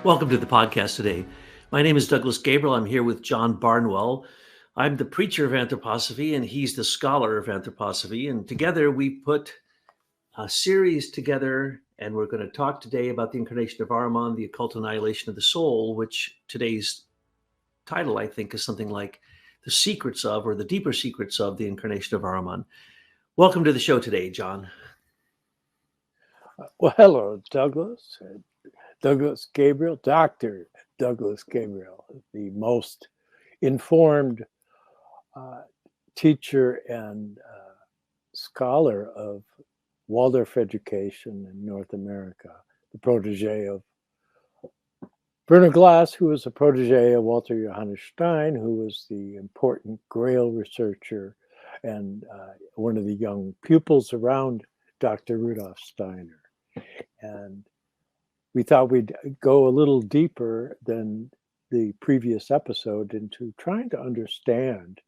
Welcome to the podcast today. My name is Douglas Gabriel. I'm here with John Barnwell. I'm the preacher of anthroposophy, and he's the scholar of anthroposophy. And together we put a series together, and we're going to talk today about the Incarnation of Ahriman, the occult annihilation of the soul, which today's title, I think, is something like The Secrets of, or the Deeper Secrets of the Incarnation of Ahriman. Welcome to the show today, John. Well, hello, Douglas. Douglas Gabriel, Dr. Douglas Gabriel, the most informed teacher and scholar of Waldorf education in North America, the protege of Werner Glass, who was a protege of Walter Johannes Stein, who was the important Grail researcher and one of the young pupils around Dr. Rudolf Steiner. And we thought we'd go a little deeper than the previous episode into trying to understand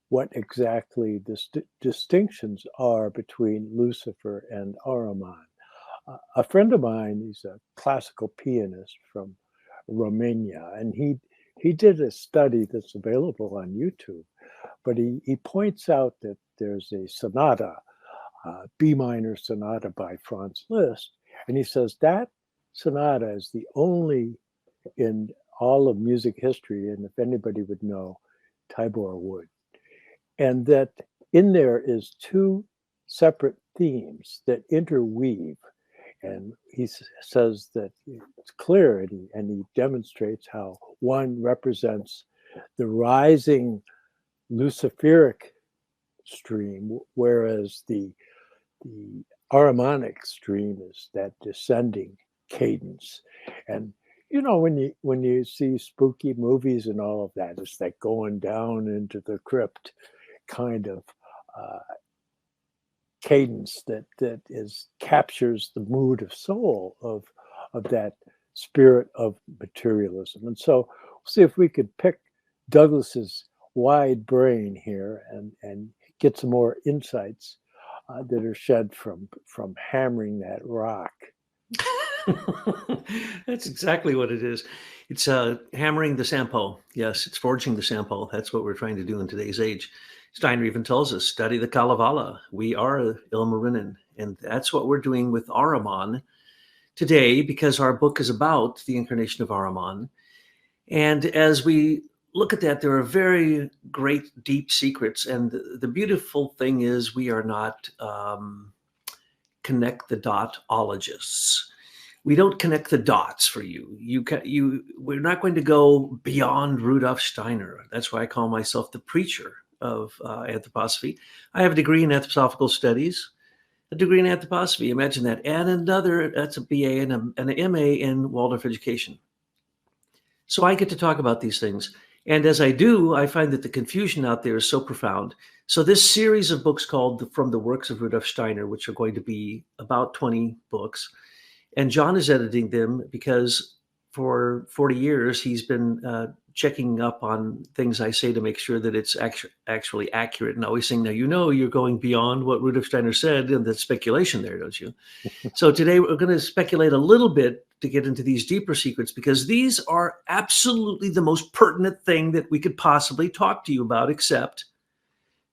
what exactly the distinctions are between Lucifer and Ahriman. A friend of mine, he's a classical pianist from Romania, and he did a study that's available on YouTube, but he points out that there's a sonata, B minor sonata by Franz Liszt, and he says that sonata is the only in all of music history, and if anybody would know, Tibor would. And that in there is two separate themes that interweave. And he says that it's clear, and he demonstrates how one represents the rising Luciferic stream, whereas the Ahrimanic stream is that descending cadence. And you know, when you see spooky movies and all of that, it's like going down into the crypt kind of cadence that captures the mood of soul of that spirit of materialism. And so we'll see if we could pick Douglas's wide brain here and get some more insights that are shed from hammering that rock. That's exactly what it is. It's hammering the sampo. Yes, it's forging the sampo. That's what we're trying to do in today's age. Steiner even tells us, study the Kalevala. We are Ilmarinen. And that's what we're doing with Ahriman today, because our book is about the incarnation of Ahriman. And as we look at that, there are very great, deep secrets. And the beautiful thing is we are not connect the dotologists. We don't connect the dots for you. We're not going to go beyond Rudolf Steiner. That's why I call myself the preacher of anthroposophy. I have a degree in anthroposophical studies, a degree in anthroposophy. Imagine that, and another. That's a BA and an MA in Waldorf education. So I get to talk about these things, and as I do, I find that the confusion out there is so profound. So this series of books called "From the Works of Rudolf Steiner," which are going to be about 20 books. And John is editing them because for 40 years, he's been checking up on things I say to make sure that it's actually accurate, and always saying, now, you're going beyond what Rudolf Steiner said, and that's speculation there, don't you? So today we're going to speculate a little bit to get into these deeper secrets, because these are absolutely the most pertinent thing that we could possibly talk to you about, except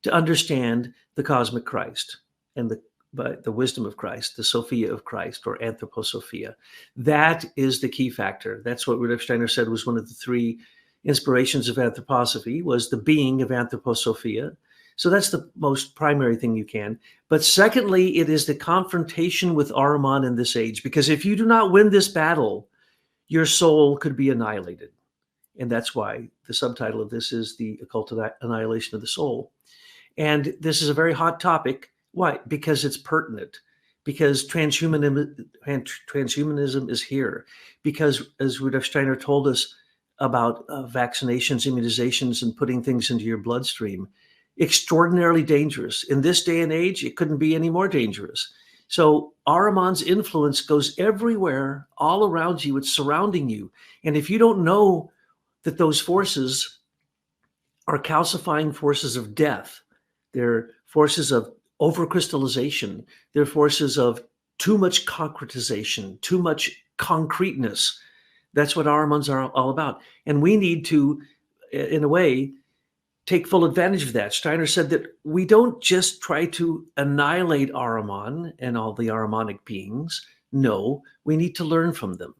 to understand the cosmic Christ and the wisdom of Christ, the Sophia of Christ, or Anthroposophia. That is the key factor. That's what Rudolf Steiner said was one of the three inspirations of anthroposophy, was the being of Anthroposophia. So that's the most primary thing you can. But secondly, it is the confrontation with Ahriman in this age, because if you do not win this battle, your soul could be annihilated. And that's why the subtitle of this is The Occult Annihilation of the Soul. And this is a very hot topic. Why? Because it's pertinent, because transhumanism is here, because as Rudolf Steiner told us about vaccinations, immunizations, and putting things into your bloodstream, extraordinarily dangerous. In this day and age, it couldn't be any more dangerous. So Ahriman's influence goes everywhere, all around you. It's surrounding you. And if you don't know that those forces are calcifying forces of death, they're forces of overcrystallization, they're forces of too much concretization, too much concreteness, That's what Ahrimans are all about. And we need to, in a way, take full advantage of that. Steiner said that we don't just try to annihilate Ahriman and all the Ahrimanic beings. No, we need to learn from them.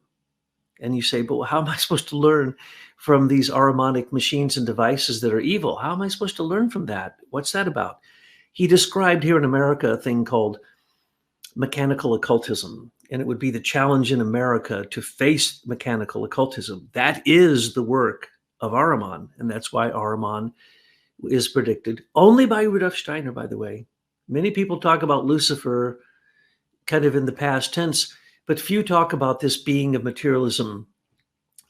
And you say, but how am I supposed to learn from these Ahrimanic machines and devices that are evil? How am I supposed to learn from that? What's that about? He described here in America a thing called mechanical occultism, and it would be the challenge in America to face mechanical occultism. That is the work of Ahriman, and that's why Ahriman is predicted only by Rudolf Steiner, by the way. Many people talk about Lucifer kind of in the past tense, but few talk about this being of materialism,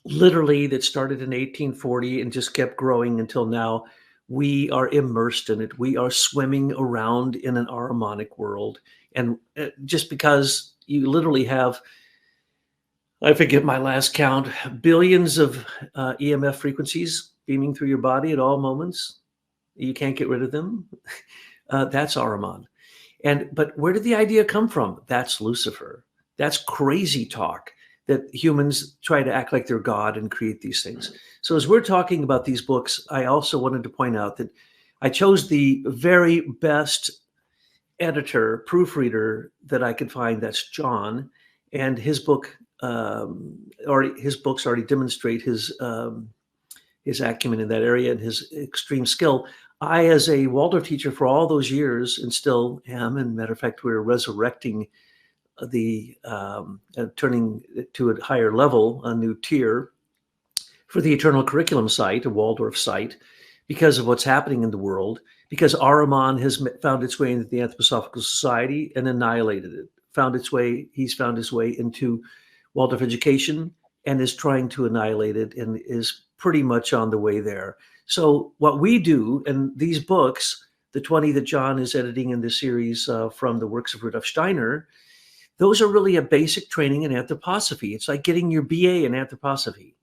literally, that started in 1840 and just kept growing until now. We are immersed in it. We are swimming around in an Ahrimanic world. And just because you literally have, I forget my last count, billions of EMF frequencies beaming through your body at all moments, you can't get rid of them. That's Ahriman. But where did the idea come from? That's Lucifer. That's crazy talk that humans try to act like they're God and create these things. So as we're talking about these books, I also wanted to point out that I chose the very best editor, proofreader that I could find. That's John, and his book, his books already demonstrate his acumen in that area and his extreme skill. I, as a Waldorf teacher for all those years, and still am, and matter of fact, we're resurrecting the turning to a higher level, a new tier for the Eternal Curriculum site, a Waldorf site, because of what's happening in the world, because Ahriman has found its way into the Anthroposophical Society and annihilated it. He's found his way into Waldorf education and is trying to annihilate it and is pretty much on the way there. So what we do, and these books, the 20 that John is editing in this series from the works of Rudolf Steiner, those are really a basic training in anthroposophy. It's like getting your BA in anthroposophy.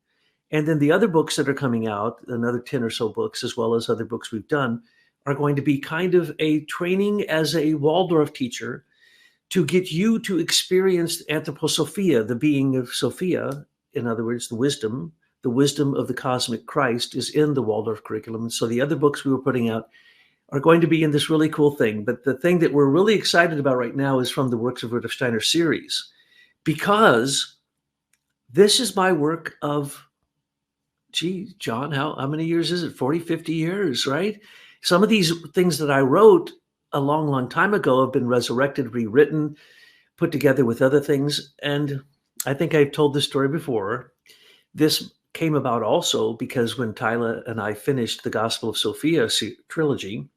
And then the other books that are coming out, another 10 or so books, as well as other books we've done, are going to be kind of a training as a Waldorf teacher to get you to experience anthroposophia, the being of Sophia. In other words, the wisdom of the cosmic Christ is in the Waldorf curriculum. And so the other books we were putting out are going to be in this really cool thing. But the thing that we're really excited about right now is from the Works of Rudolf Steiner series, because this is my work of, gee, John, how many years is it? 40, 50 years, right? Some of these things that I wrote a long, long time ago have been resurrected, rewritten, put together with other things. And I think I've told this story before. This came about also because when Tyler and I finished the Gospel of Sophia trilogy,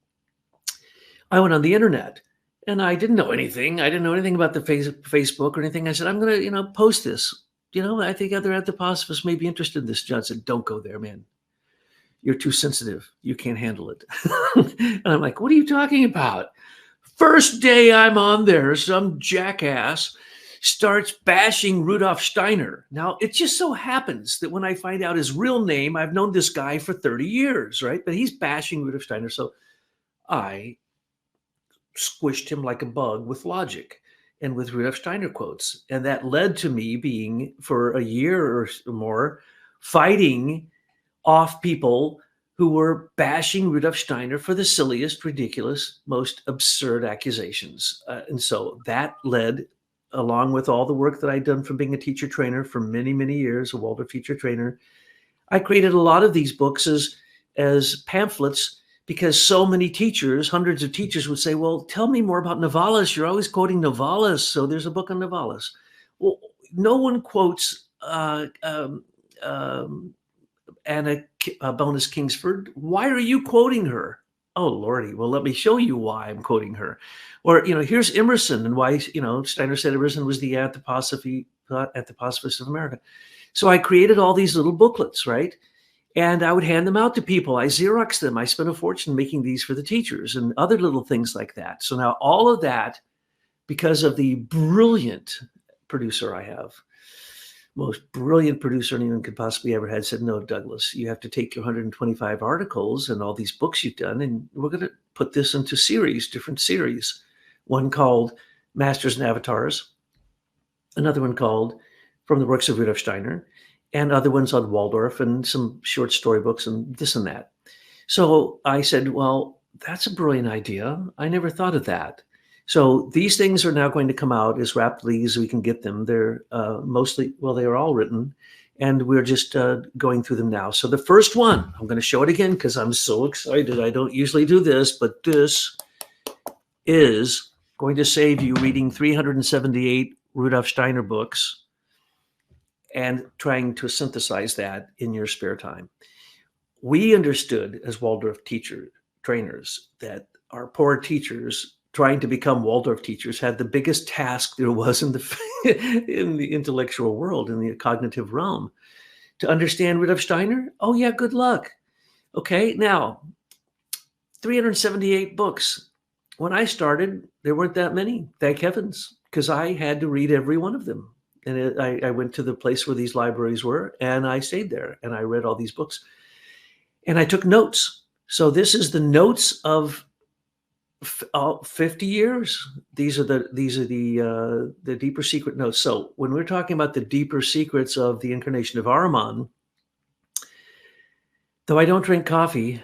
I went on the internet and I didn't know anything. I didn't know anything about the Facebook or anything. I said, I'm going to, post this. I think other anthroposophists may be interested in this. John said, don't go there, man. You're too sensitive. You can't handle it. And I'm like, what are you talking about? First day I'm on there, some jackass starts bashing Rudolf Steiner. Now, it just so happens that when I find out his real name, I've known this guy for 30 years, right? But he's bashing Rudolf Steiner. So I squished him like a bug with logic and with Rudolf Steiner quotes. And that led to me being, for a year or more, fighting off people who were bashing Rudolf Steiner for the silliest, ridiculous, most absurd accusations. And so that led, along with all the work that I'd done from being a teacher trainer for many, many years, a Waldorf teacher trainer, I created a lot of these books as pamphlets, because so many teachers, hundreds of teachers, would say, well, tell me more about Novalis. You're always quoting Novalis. So there's a book on Novalis. Well, no one quotes Anna Bonus Kingsford. Why are you quoting her? Oh, Lordy. Well, let me show you why I'm quoting her. Or, here's Emerson and why, Steiner said Emerson was the anthroposophist of America. So I created all these little booklets, right? And I would hand them out to people. I Xeroxed them. I spent a fortune making these for the teachers and other little things like that. So now all of that, because of the brilliant producer I have, most brilliant producer anyone could possibly ever had, said, no, Douglas, you have to take your 125 articles and all these books you've done, and we're going to put this into different series. One called Masters and Avatars, another one called From the Works of Rudolf Steiner, and other ones on Waldorf and some short story books and this and that. So I said, well, that's a brilliant idea. I never thought of that. So these things are now going to come out as rapidly as we can get them. They're mostly, well, they are all written, and we're just going through them now. So the first one, I'm going to show it again because I'm so excited. I don't usually do this, but this is going to save you reading 378 Rudolf Steiner books and trying to synthesize that in your spare time. We understood as Waldorf trainers that our poor teachers trying to become Waldorf teachers had the biggest task there was in the intellectual world, in the cognitive realm. To understand Rudolf Steiner, oh yeah, good luck. Okay, now 378 books. When I started, there weren't that many, thank heavens, because I had to read every one of them. And I went to the place where these libraries were, and I stayed there, and I read all these books. And I took notes. So this is the notes of 50 years. These are the deeper secret notes. So when we're talking about the deeper secrets of the incarnation of Ahriman, though I don't drink coffee,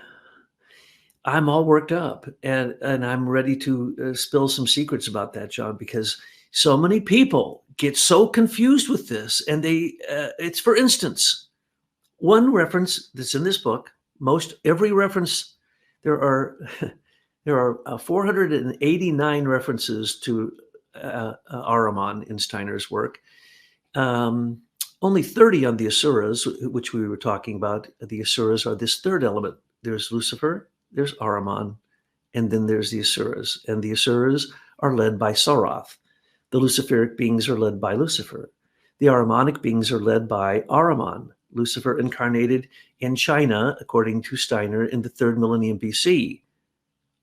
I'm all worked up, and I'm ready to spill some secrets about that, John, because so many people get so confused with this, and it's, for instance, one reference that's in this book. Every reference, there are 489 references to Ahriman in Steiner's work. Only 30 on the Asuras, which we were talking about. The Asuras are this third element. There's Lucifer, there's Ahriman, and then there's the Asuras. And the Asuras are led by Soroth. The Luciferic beings are led by Lucifer. The Ahrimanic beings are led by Ahriman. Lucifer incarnated in China, according to Steiner, in the 3rd millennium BC.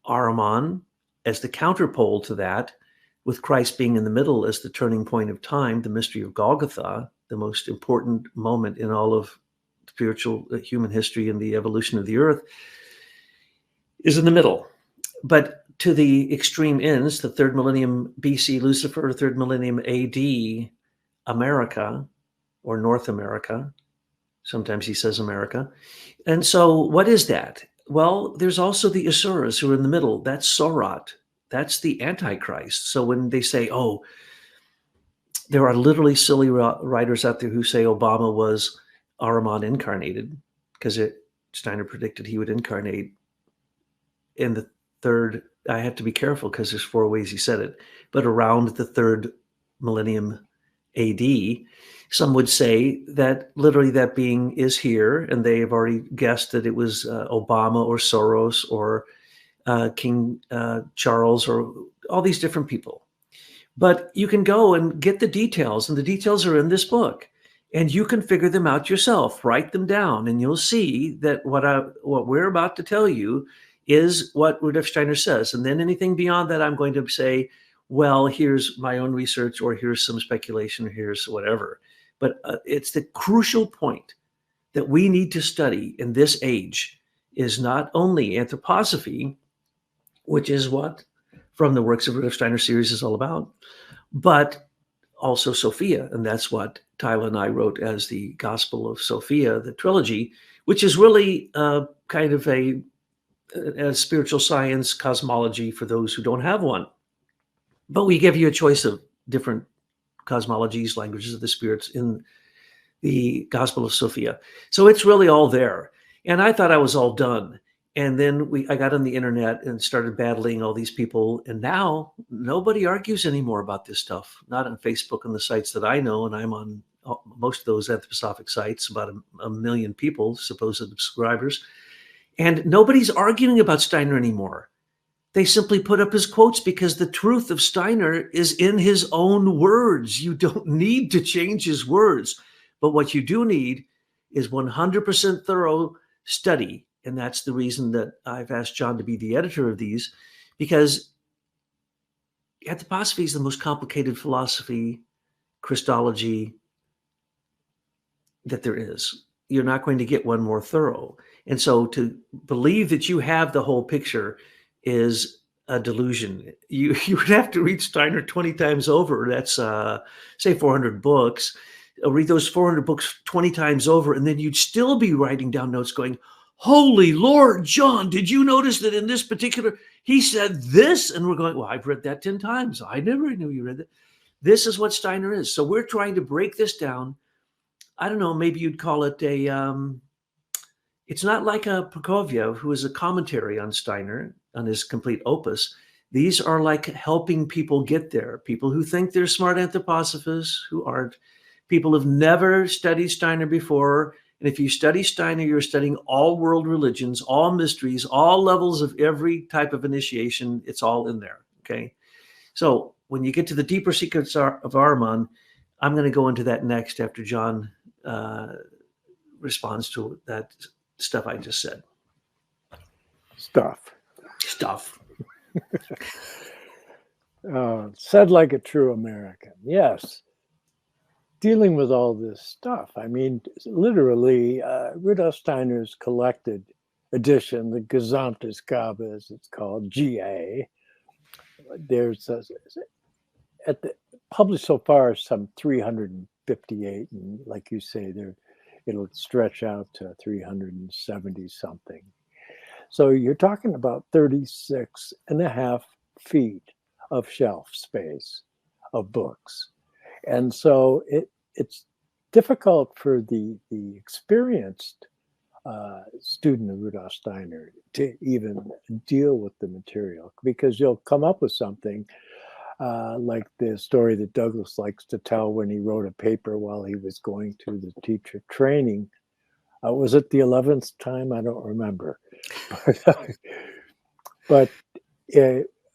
Ahriman, as the counterpole to that, with Christ being in the middle as the turning point of time, the mystery of Golgotha, the most important moment in all of spiritual human history and the evolution of the earth, is in the middle. But to the extreme ends, the 3rd millennium BC Lucifer, 3rd millennium AD America, or North America. Sometimes he says America. And so what is that? Well, there's also the Asuras who are in the middle. That's Soroth. That's the Antichrist. So when they say, oh, there are literally silly writers out there who say Obama was Ahriman incarnated, because Steiner predicted he would incarnate in the 3rd. I have to be careful because there's 4 ways he said it, but around the 3rd millennium AD. Some would say that literally that being is here, and they have already guessed that it was Obama or Soros or King Charles or all these different people. But you can go and get the details, and the details are in this book, and you can figure them out yourself. Write them down, and you'll see that what we're about to tell you is what Rudolf Steiner says. And then anything beyond that, I'm going to say, well, here's my own research, or here's some speculation, or here's whatever. But it's the crucial point that we need to study in this age is not only anthroposophy, which is what From the Works of Rudolf Steiner series is all about, but also Sophia. And that's what Tyler and I wrote as the Gospel of Sophia, the trilogy, which is really kind of a spiritual science cosmology for those who don't have one. But we give you a choice of different cosmologies, languages of the spirits in the Gospel of Sophia. So it's really all there. And I thought I was all done. And then I got on the internet and started battling all these people. And now nobody argues anymore about this stuff, not on Facebook and the sites that I know. And I'm on most of those anthroposophic sites, about a million people, supposed subscribers. And nobody's arguing about Steiner anymore. They simply put up his quotes because the truth of Steiner is in his own words. You don't need to change his words. But what you do need is 100% thorough study. And that's the reason that I've asked John to be the editor of these, because anthroposophy is the most complicated philosophy, Christology that there is. You're not going to get one more thorough. And so to believe that you have the whole picture is a delusion. You would have to read Steiner 20 times over. That's say 400 books read those 400 books 20 times over, and then you'd still be writing down notes going, holy Lord, John, did you notice that in this particular, he said this? And we're going, well, I've read that 10 times. I never knew you read that. This is what Steiner is. So we're trying to break this down. I don't know, maybe you'd call it it's not like a Prokofiev, who is a commentary on Steiner, on his complete opus. These are like helping people get there. People who think they're smart anthroposophists, who aren't. People who've never studied Steiner before. And if you study Steiner, you're studying all world religions, all mysteries, all levels of every type of initiation. It's all in there, okay? So when you get to the deeper secrets of Ahriman, I'm going to go into that next after John responds to that stuff I just said. Stuff. Said like a true American. Yes. Dealing with all this stuff. I mean, literally, Rudolf Steiner's collected edition, the Gesamtausgabe, as it's called, GA. There's published so far some 358, and like you say, it'll stretch out to 370 something. So you're talking about 36 and a half feet of shelf space of books. And so it's difficult for the experienced student of Rudolf Steiner to even deal with the material, because you'll come up with something like the story that Douglas likes to tell when he wrote a paper while he was going through the teacher training. Was it the 11th time? I don't remember. But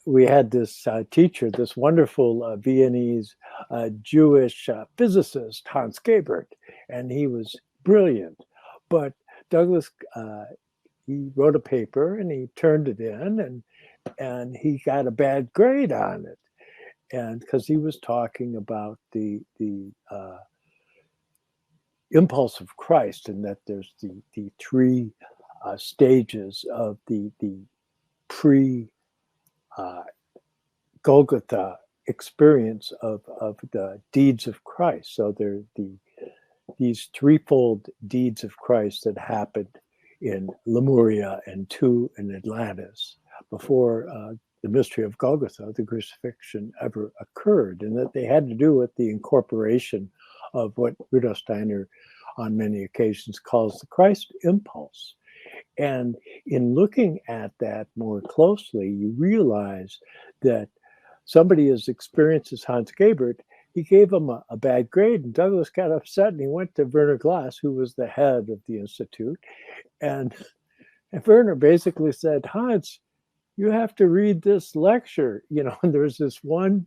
we had this teacher, this wonderful Viennese Jewish physicist, Hans Gebert, and he was brilliant. But Douglas, he wrote a paper and he turned it in, and he got a bad grade on it. And because he was talking about the impulse of Christ, and that there's the three stages of the pre Golgotha experience of the deeds of Christ. So there these threefold deeds of Christ that happened in Lemuria and two in Atlantis before the mystery of Golgotha, the crucifixion, ever occurred, and that they had to do with the incorporation of what Rudolf Steiner on many occasions calls the Christ impulse. And in looking at that more closely, you realize that somebody as experienced as Hans Gebert, he gave him a bad grade, and Douglas got upset, and he went to Werner Glass, who was the head of the Institute. And Werner basically said, Hans, you have to read this lecture. You know, and there's this one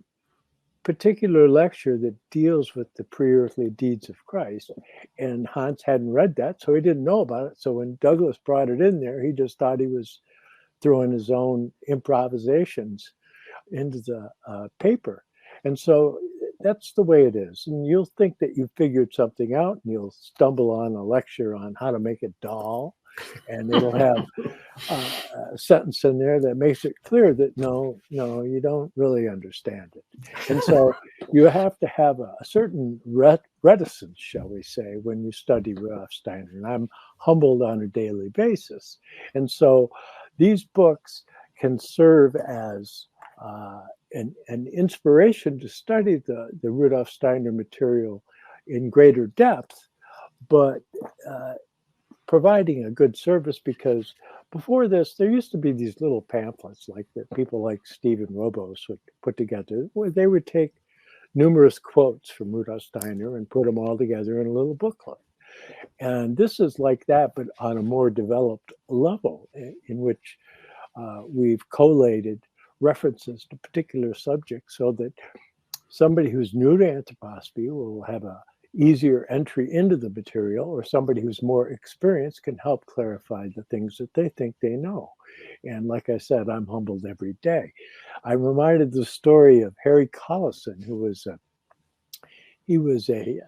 particular lecture that deals with the pre-earthly deeds of Christ. And Hans hadn't read that, so he didn't know about it. So when Douglas brought it in there, he just thought he was throwing his own improvisations into the paper. And so that's the way it is. And you'll think that you figured something out, and you'll stumble on a lecture on how to make a doll, and it'll have a sentence in there that makes it clear that no, you don't really understand it. And so you have to have a certain reticence, shall we say, when you study Rudolf Steiner. And I'm humbled on a daily basis. And so these books can serve as an inspiration to study the Rudolf Steiner material in greater depth, but providing a good service, because before this, there used to be these little pamphlets like that people like Stephen Robos would put together, where they would take numerous quotes from Rudolf Steiner and put them all together in a little booklet. And this is like that, but on a more developed level, in which we've collated references to particular subjects so that somebody who's new to anthroposophy will have a easier entry into the material, or somebody who's more experienced can help clarify the things that they think they know. And like I said, I'm humbled every day. I'm reminded the story of Harry Collison, who was a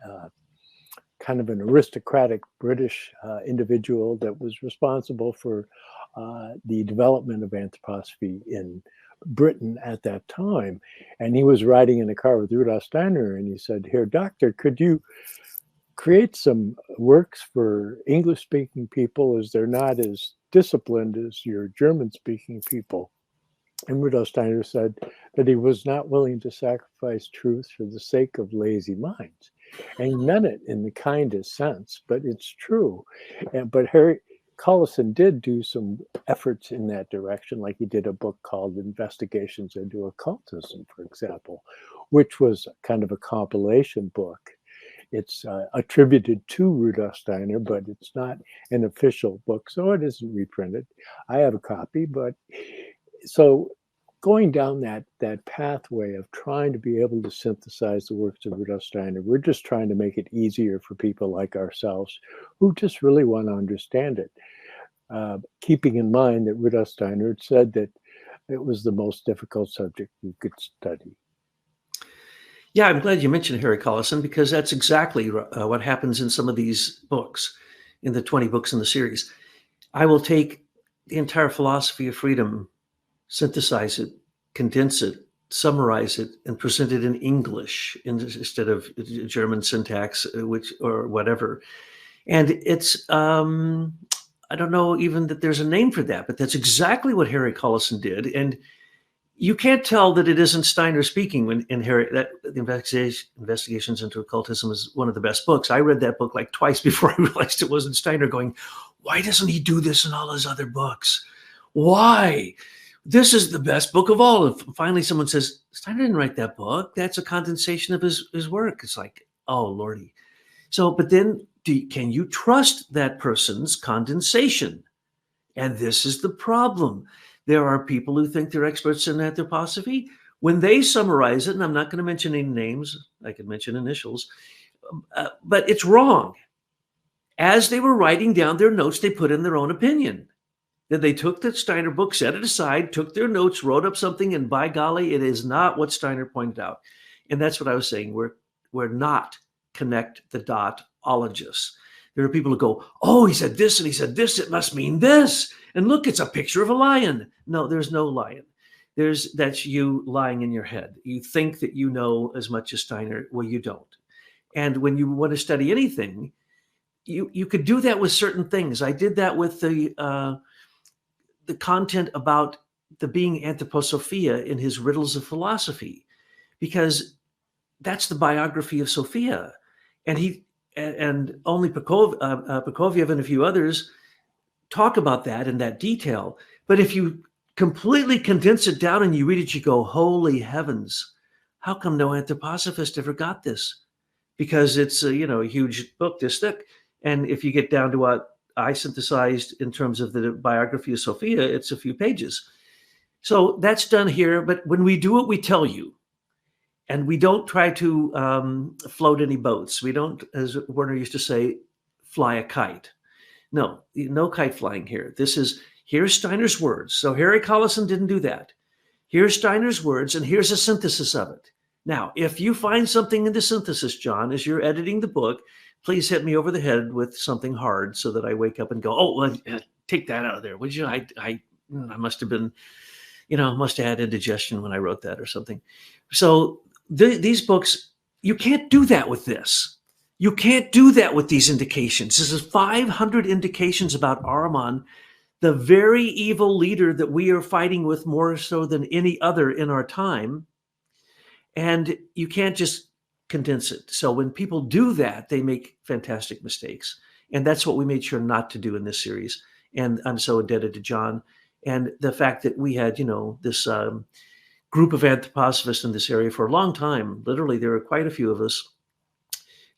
kind of an aristocratic British individual that was responsible for the development of anthroposophy in Britain at that time. And he was riding in a car with Rudolf Steiner, and he said, "Here, doctor, could you creates some works for English-speaking people as they're not as disciplined as your German-speaking people. And Rudolf Steiner said that he was not willing to sacrifice truth for the sake of lazy minds. And he meant it in the kindest sense, but it's true. But Harry Collison did do some efforts in that direction, like he did a book called Investigations into Occultism, for example, which was kind of a compilation book. It's attributed to Rudolf Steiner, but it's not an official book, so it isn't reprinted. I have a copy, but so going down that pathway of trying to be able to synthesize the works of Rudolf Steiner, we're just trying to make it easier for people like ourselves who just really want to understand it. Keeping in mind that Rudolf Steiner had said that it was the most difficult subject you could study. Yeah, I'm glad you mentioned Harry Collison, because that's exactly what happens in some of these books, in the 20 books in the series. I will take the entire philosophy of freedom, synthesize it, condense it, summarize it, and present it in English instead of German syntax, or whatever. And it's, I don't know even that there's a name for that, but that's exactly what Harry Collison did. And you can't tell that it isn't Steiner speaking when in Harry, that the Investigations into Occultism is one of the best books. I read that book like twice before I realized it wasn't Steiner, going, why doesn't he do this in all his other books? Why? This is the best book of all. And finally someone says, Steiner didn't write that book. That's a condensation of his work. It's like, oh, Lordy. So, but then can you trust that person's condensation? And this is the problem. There are people who think they're experts in anthroposophy. When they summarize it, and I'm not going to mention any names, I could mention initials, but it's wrong. As they were writing down their notes, they put in their own opinion. Then they took the Steiner book, set it aside, took their notes, wrote up something, and by golly, it is not what Steiner pointed out. And that's what I was saying. We're not connect the dot-ologists. There are people who go, oh, he said this and he said this, it must mean this. And look, it's a picture of a lion. No, there's no lion. That's you lying in your head. You think that you know as much as Steiner. Well, you don't. And when you want to study anything, you could do that with certain things. I did that with the content about the being Anthroposophia in his Riddles of Philosophy, because that's the biography of Sophia. And only Prokofiev and a few others talk about that in that detail. But if you completely condense it down and you read it, you go, holy heavens, how come no anthroposophist ever got this? Because it's a huge book this thick. And if you get down to what I synthesized in terms of the biography of Sophia, it's a few pages. So that's done here. But when we do it, we tell you. And we don't try to float any boats. We don't, as Werner used to say, fly a kite. No kite flying here. Here's Steiner's words. So Harry Collison didn't do that. Here's Steiner's words, and here's a synthesis of it. Now, if you find something in the synthesis, John, as you're editing the book, please hit me over the head with something hard so that I wake up and go, oh, well, take that out of there. Would you? I must have been, must have had indigestion when I wrote that or something. So these books, you can't do that with this. You can't do that with these indications. This is 500 indications about Ahriman, the very evil leader that we are fighting with more so than any other in our time. And you can't just condense it. So when people do that, they make fantastic mistakes. And that's what we made sure not to do in this series. And I'm so indebted to John. And the fact that we had, this group of anthroposophists in this area for a long time. Literally, there were quite a few of us.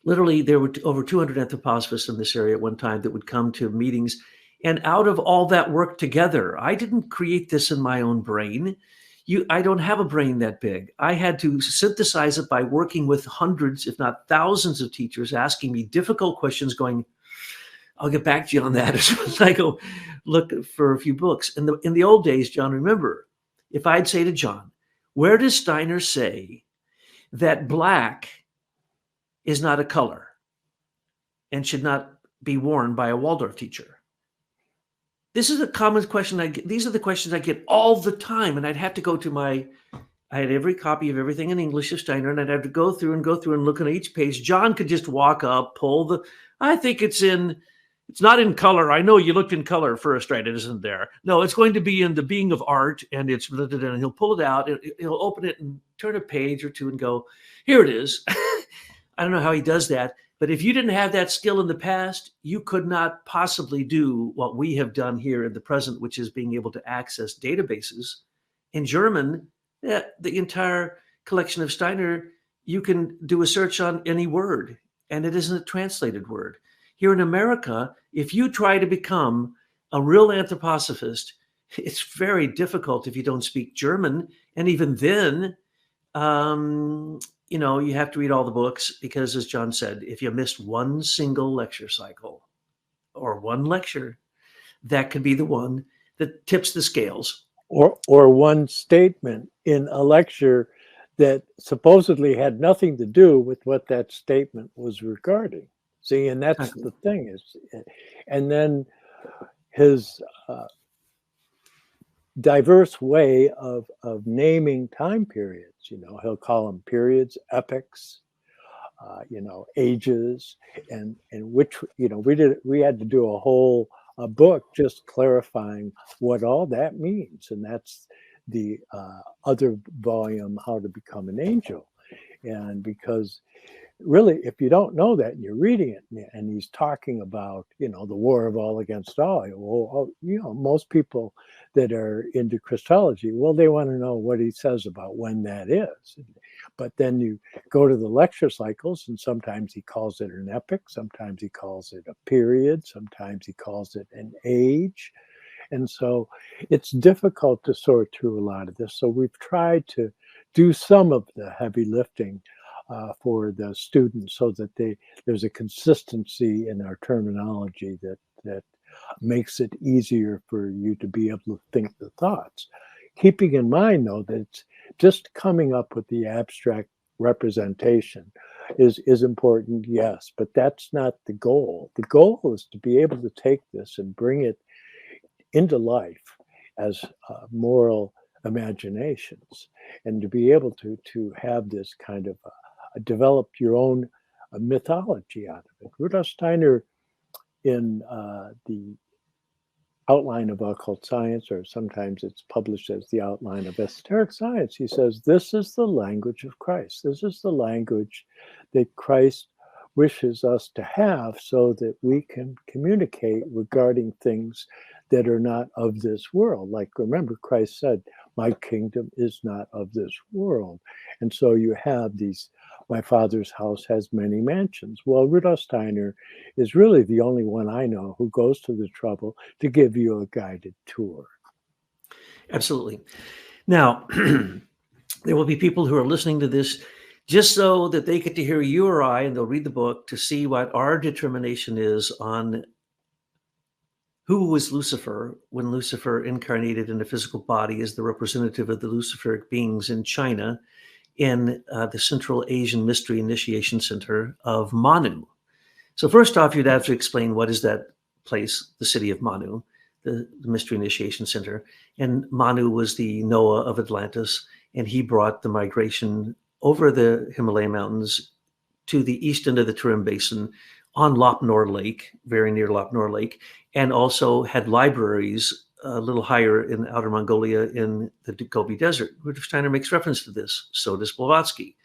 Literally, there were over 200 anthroposophists in this area at one time that would come to meetings. And out of all that work together, I didn't create this in my own brain. I don't have a brain that big. I had to synthesize it by working with hundreds, if not thousands of teachers asking me difficult questions going, I'll get back to you on that as I go look for a few books. In the old days, John, remember, if I'd say to John, where does Steiner say that black is not a color and should not be worn by a Waldorf teacher? This is a common question I get. These are the questions I get all the time. And I'd have to go to my I had every copy of everything in English of Steiner, and I'd have to go through and look at each page. John could just walk up, pull the, I think it's not in color. I know you looked in color first, right? It isn't there. No, it's going to be in the being of art, and it's, and he'll pull it out, he'll open it and turn a page or two and go, here it is. I don't know how he does that, but if you didn't have that skill in the past, you could not possibly do what we have done here in the present, which is being able to access databases in German. The entire collection of Steiner, you can do a search on any word, and it isn't a translated word. Here in America, if you try to become a real anthroposophist, it's very difficult if you don't speak German. And even then, you have to read all the books, because as John said, if you missed one single lecture cycle or one lecture, that could be the one that tips the scales. Or one statement in a lecture that supposedly had nothing to do with what that statement was regarding. See, and that's the thing is, and then his diverse way of naming time periods. He'll call them periods, epochs, ages, and which we had to do a whole book just clarifying what all that means, and that's the other volume, How to Become an Angel. And because really, if you don't know that and you're reading it, and he's talking about, the war of all against all, well, most people that are into Christology, well, they want to know what he says about when that is. But then you go to the lecture cycles, and sometimes he calls it an epoch, sometimes he calls it a period, sometimes he calls it an age. And so it's difficult to sort through a lot of this. So we've tried to do some of the heavy lifting for the students, so that there's a consistency in our terminology that makes it easier for you to be able to think the thoughts. Keeping in mind, though, that it's just coming up with the abstract representation is important, yes, but that's not the goal. The goal is to be able to take this and bring it into life as moral imaginations, and to be able to have this kind of develop your own mythology out of it. Rudolf Steiner, in the Outline of Occult Science, or sometimes it's published as the Outline of Esoteric Science, he says, this is the language of Christ. This is the language that Christ wishes us to have, so that we can communicate regarding things that are not of this world. Like, remember, Christ said, my kingdom is not of this world. And so you have these, my Father's house has many mansions. Well, Rudolf Steiner is really the only one I know who goes to the trouble to give you a guided tour. Absolutely. Now, there will be people who are listening to this just so that they get to hear you or I, and they'll read the book to see what our determination is on who was Lucifer when Lucifer incarnated in a physical body as the representative of the Luciferic beings in China, in the Central Asian Mystery Initiation Center of Manu. So first off, you'd have to explain, what is that place, the city of Manu, the Mystery Initiation Center. And Manu was the Noah of Atlantis, and he brought the migration over the Himalaya Mountains to the east end of the Tarim Basin on Lop Nor Lake, very near Lop Nor Lake, and also had libraries a little higher in Outer Mongolia in the Gobi Desert. Rudolf Steiner makes reference to this. So does Blavatsky.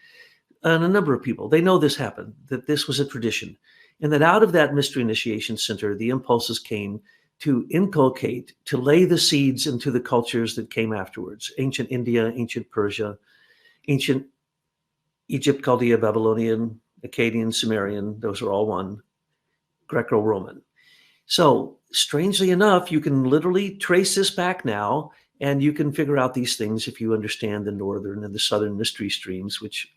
And a number of people, they know this happened, that this was a tradition. And that out of that Mystery Initiation Center, the impulses came to inculcate, to lay the seeds into the cultures that came afterwards. Ancient India, ancient Persia, ancient Egypt, Chaldea, Babylonian, Akkadian, Sumerian, those are all one, Greco-Roman. So strangely enough, you can literally trace this back now, and you can figure out these things if you understand the northern and the southern mystery streams, which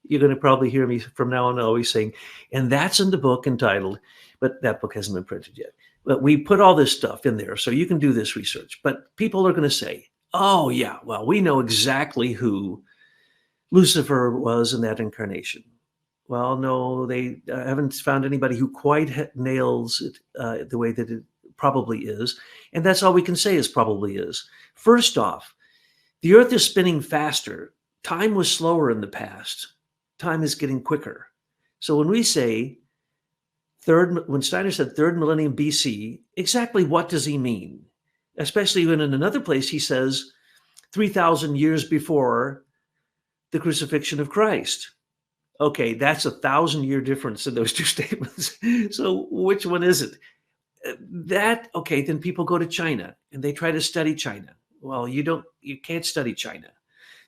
you're going to probably hear me from now on always saying, and that's in the book entitled, but that book hasn't been printed yet. But we put all this stuff in there so you can do this research. But people are going to say, oh yeah, well, we know exactly who Lucifer was in that incarnation. Well, no, they haven't found anybody who quite nails it the way that it probably is. And that's all we can say is probably is. First off, The earth is spinning faster. Time was slower in the past. Time is getting quicker. So when we say when Steiner said third millennium BC, exactly what does he mean? Especially when in another place he says 3,000 years before the crucifixion of Christ. Okay, that's 1,000-year difference in those two statements. So which one is it? Okay, then people go to China and they try to study China. Well, you can't study China.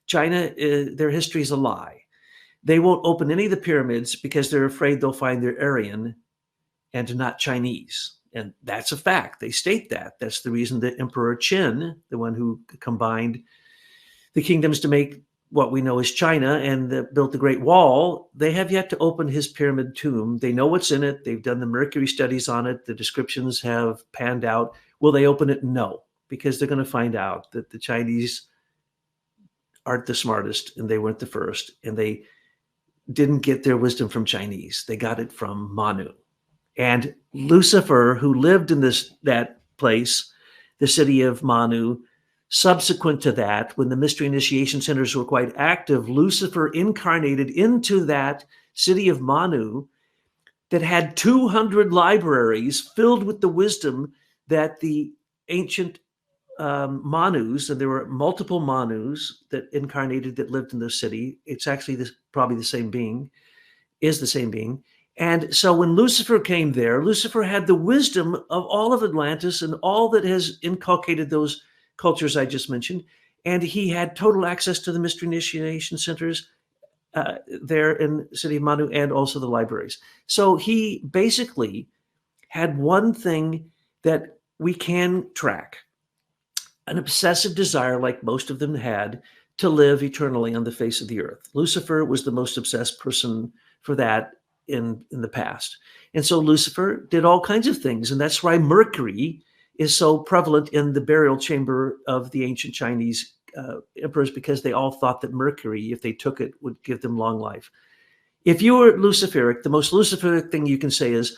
China, their history is a lie. They won't open any of the pyramids because they're afraid they'll find they're Aryan and not Chinese. And that's a fact. They state that. That's the reason that Emperor Qin, the one who combined the kingdoms to make what we know as China and built the Great Wall, they have yet to open his pyramid tomb. They know what's in it. They've done the mercury studies on it. The descriptions have panned out. Will they open it? No, because they're going to find out that the Chinese aren't the smartest and they weren't the first, and they didn't get their wisdom from Chinese. They got it from Manu. And Lucifer, who lived in that place, the city of Manu, subsequent to that, when the mystery initiation centers were quite active, Lucifer incarnated into that city of Manu that had 200 libraries filled with the wisdom that the ancient Manus, and there were multiple Manus that incarnated that lived in the city. It's actually probably the same being, is the same being. And so when Lucifer came there, Lucifer had the wisdom of all of Atlantis and all that has inculcated those cultures I just mentioned. And he had total access to the mystery initiation centers there in the city of Manu and also the libraries. So he basically had one thing that we can track: an obsessive desire, like most of them had, to live eternally on the face of the earth. Lucifer was the most obsessed person for that in the past. And so Lucifer did all kinds of things. And that's why Mercury is so prevalent in the burial chamber of the ancient Chinese emperors, because they all thought that Mercury, if they took it, would give them long life. If you were Luciferic, the most Luciferic thing you can say is,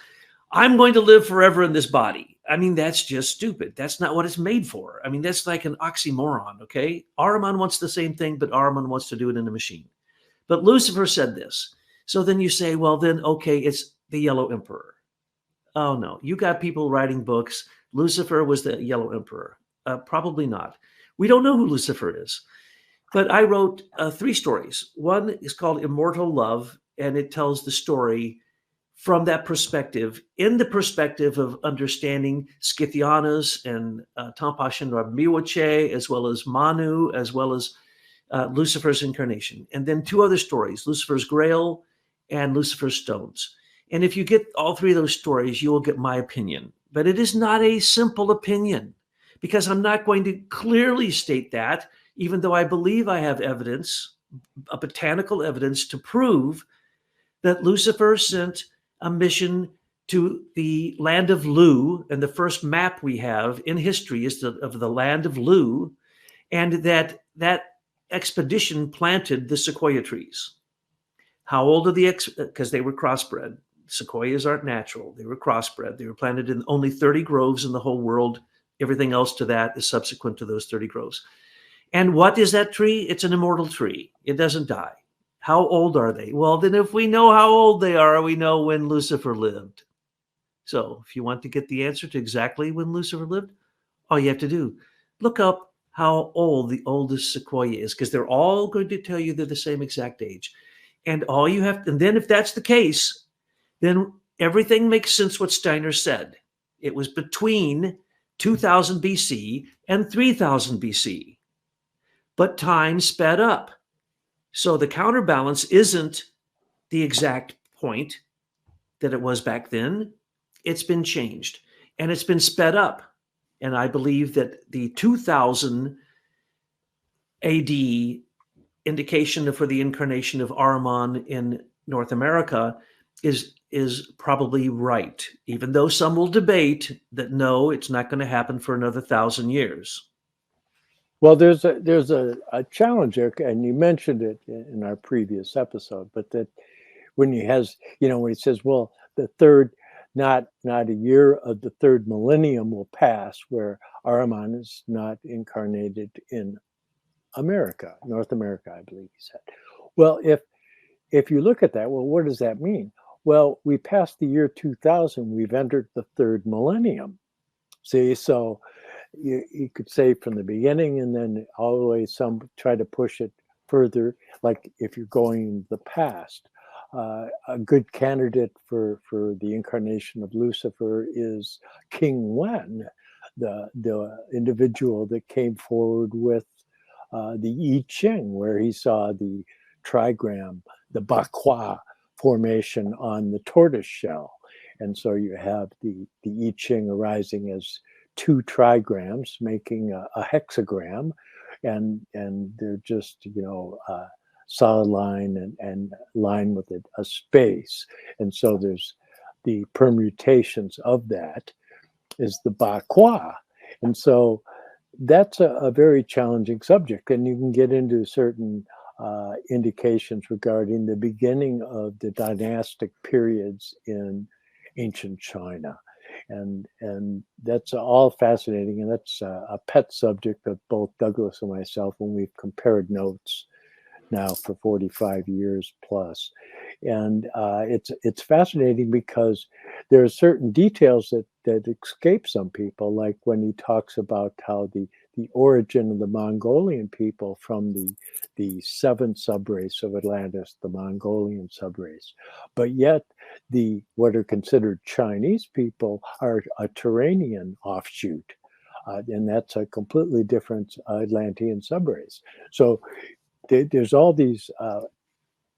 I'm going to live forever in this body. I mean, that's just stupid. That's not what it's made for. I mean, that's like an oxymoron, okay? Ahriman wants the same thing, but Ahriman wants to do it in a machine. But Lucifer said this. So then you say, well, then, okay, it's the Yellow Emperor. Oh, no. You got people writing books. Lucifer was the Yellow Emperor. Probably not. We don't know who Lucifer is. But I wrote 3 stories. One is called Immortal Love, and it tells the story from that perspective, in the perspective of understanding Scythianus and Tampash and Miwoche, as well as Manu, as well as Lucifer's incarnation. And then 2 other stories, Lucifer's Grail and Lucifer's Stones. And if you get all 3 of those stories, you will get my opinion. But it is not a simple opinion, because I'm not going to clearly state that, even though I believe I have evidence, a botanical evidence, to prove that Lucifer sent a mission to the land of Lu, and the first map we have in history is of the land of Lu, and that expedition planted the sequoia trees. How old are because they were crossbred. Sequoias aren't natural. They were crossbred. They were planted in only 30 groves in the whole world. Everything else to that is subsequent to those 30 groves. And what is that tree? It's an immortal tree. It doesn't die. How old are they? Well, then if we know how old they are, we know when Lucifer lived. So if you want to get the answer to exactly when Lucifer lived, all you have to do, look up how old the oldest sequoia is, because they're all going to tell you they're the same exact age. And then if that's the case, then everything makes sense what Steiner said. It was between 2000 BC and 3000 BC. But time sped up. So the counterbalance isn't the exact point that it was back then. It's been changed and it's been sped up. And I believe that the 2000 AD indication for the incarnation of Ahriman in North America is probably right, even though some will debate that no, it's not going to happen for another 1,000 years. Well, there's a challenge there, and you mentioned it in our previous episode, but that when he says, well, the third, not a year of the third millennium will pass where Ahriman is not incarnated in America, North America, I believe he said. Well, if you look at that, well, what does that mean? Well, we passed the year 2000, we've entered the third millennium. See, so you could say from the beginning and then all the way, some try to push it further, like if you're going in the past. A good candidate for the incarnation of Lucifer is King Wen, the individual that came forward with the I Ching, where he saw the trigram, the Bakwa formation on the tortoise shell. And so you have the I Ching arising as two trigrams, making a hexagram, and they're just, solid line and line with it, a space. And so there's the permutations of that is the Bakwa. And so that's a very challenging subject, and you can get into certain indications regarding the beginning of the dynastic periods in ancient China. And that's all fascinating, and that's a pet subject of both Douglas and myself when we've compared notes now for 45 years plus. And it's fascinating because there are certain details that escape some people, like when he talks about how the origin of the Mongolian people from the seventh subrace of Atlantis, the Mongolian subrace. But yet what are considered Chinese people are a Turanian offshoot. And that's a completely different Atlantean subrace. So there's all these